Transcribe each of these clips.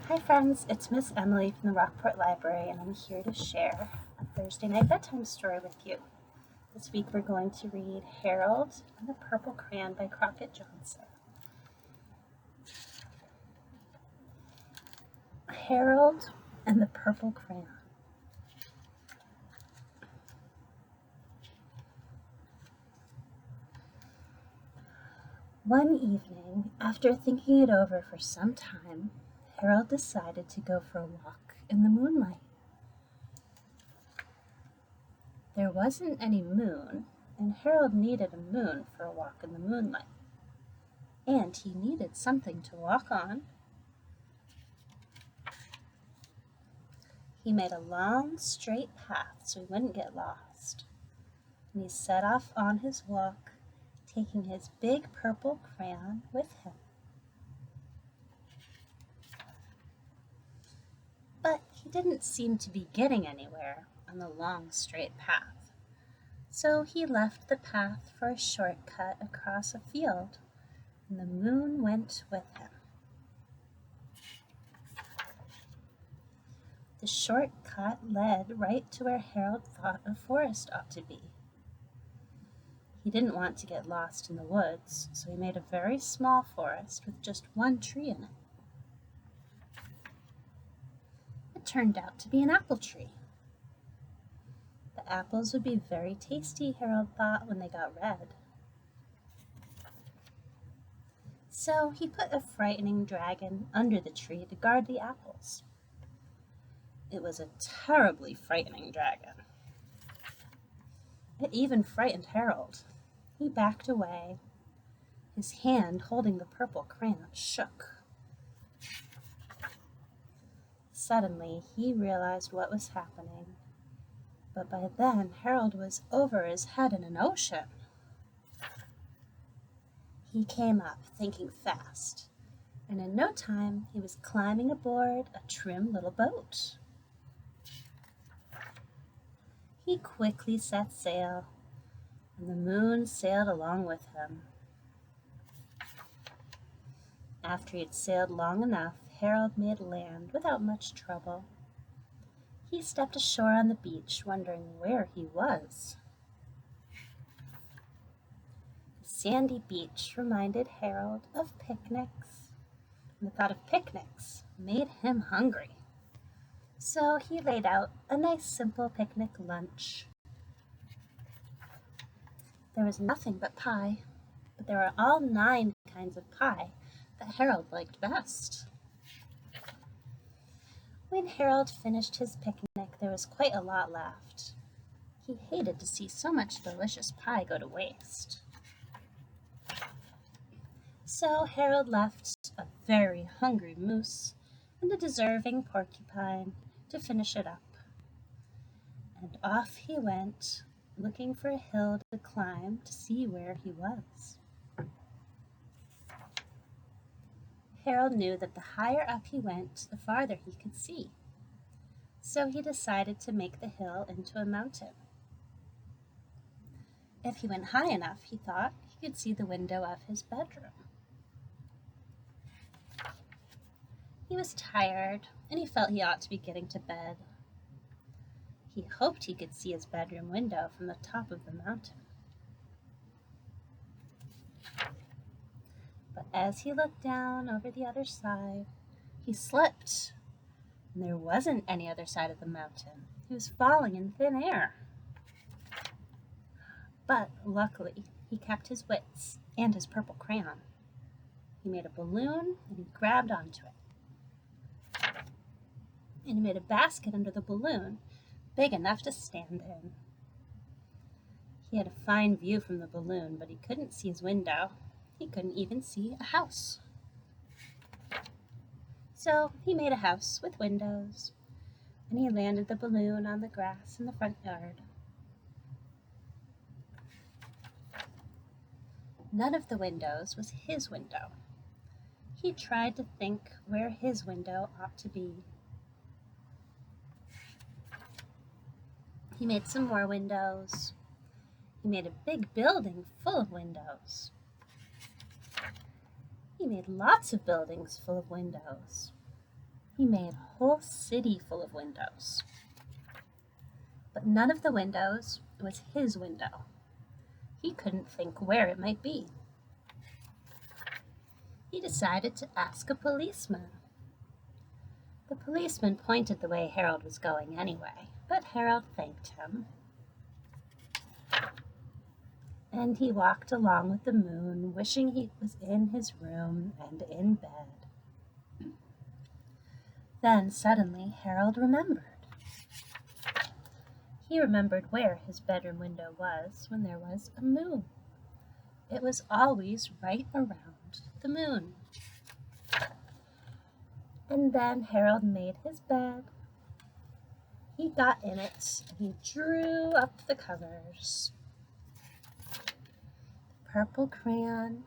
Hi friends, it's Miss Emily from the Rockport Library and I'm here to share a Thursday night bedtime story with you. This week we're going to read Harold and the Purple Crayon by Crockett Johnson. Harold and the Purple Crayon. One evening, after thinking it over for some time, Harold decided to go for a walk in the moonlight. There wasn't any moon, and Harold needed a moon for a walk in the moonlight. And he needed something to walk on. He made a long, straight path so he wouldn't get lost. And he set off on his walk, taking his big purple crayon with him. But he didn't seem to be getting anywhere on the long, straight path. So he left the path for a shortcut across a field, and the moon went with him. The shortcut led right to where Harold thought a forest ought to be. He didn't want to get lost in the woods, so he made a very small forest with just one tree in it. It turned out to be an apple tree. The apples would be very tasty, Harold thought, when they got red. So he put a frightening dragon under the tree to guard the apples. It was a terribly frightening dragon. It even frightened Harold. He backed away. His hand holding the purple crayon shook. Suddenly, he realized what was happening. But by then, Harold was over his head in an ocean. He came up, thinking fast, and in no time, he was climbing aboard a trim little boat. He quickly set sail, and the moon sailed along with him. After he had sailed long enough, Harold made land without much trouble. He stepped ashore on the beach, wondering where he was. The sandy beach reminded Harold of picnics, and the thought of picnics made him hungry. So he laid out a nice simple picnic lunch. There was nothing but pie, but there were all 9 kinds of pie that Harold liked best. When Harold finished his picnic, there was quite a lot left. He hated to see so much delicious pie go to waste. So Harold left a very hungry moose and a deserving porcupine to finish it up. And off he went, looking for a hill to climb to see where he was. Harold knew that the higher up he went, the farther he could see. So he decided to make the hill into a mountain. If he went high enough, he thought, he could see the window of his bedroom. He was tired, and he felt he ought to be getting to bed. He hoped he could see his bedroom window from the top of the mountain. But as he looked down over the other side, he slipped, and there wasn't any other side of the mountain. He was falling in thin air. But luckily, he kept his wits and his purple crayon. He made a balloon, and he grabbed onto it. And he made a basket under the balloon, big enough to stand in. He had a fine view from the balloon, but he couldn't see his window. He couldn't even see a house. So he made a house with windows, and he landed the balloon on the grass in the front yard. None of the windows was his window. He tried to think where his window ought to be. He made some more windows. He made a big building full of windows. He made lots of buildings full of windows. He made a whole city full of windows. But none of the windows was his window. He couldn't think where it might be. He decided to ask a policeman. The policeman pointed the way Harold was going anyway, but Harold thanked him. And he walked along with the moon, wishing he was in his room and in bed. Then suddenly Harold remembered. He remembered where his bedroom window was when there was a moon. It was always right around the moon. And then Harold made his bed. He got in it and he drew up the covers. The purple crayon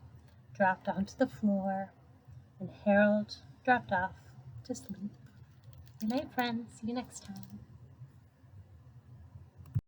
dropped onto the floor and Harold dropped off to sleep. Good night, friends. See you next time.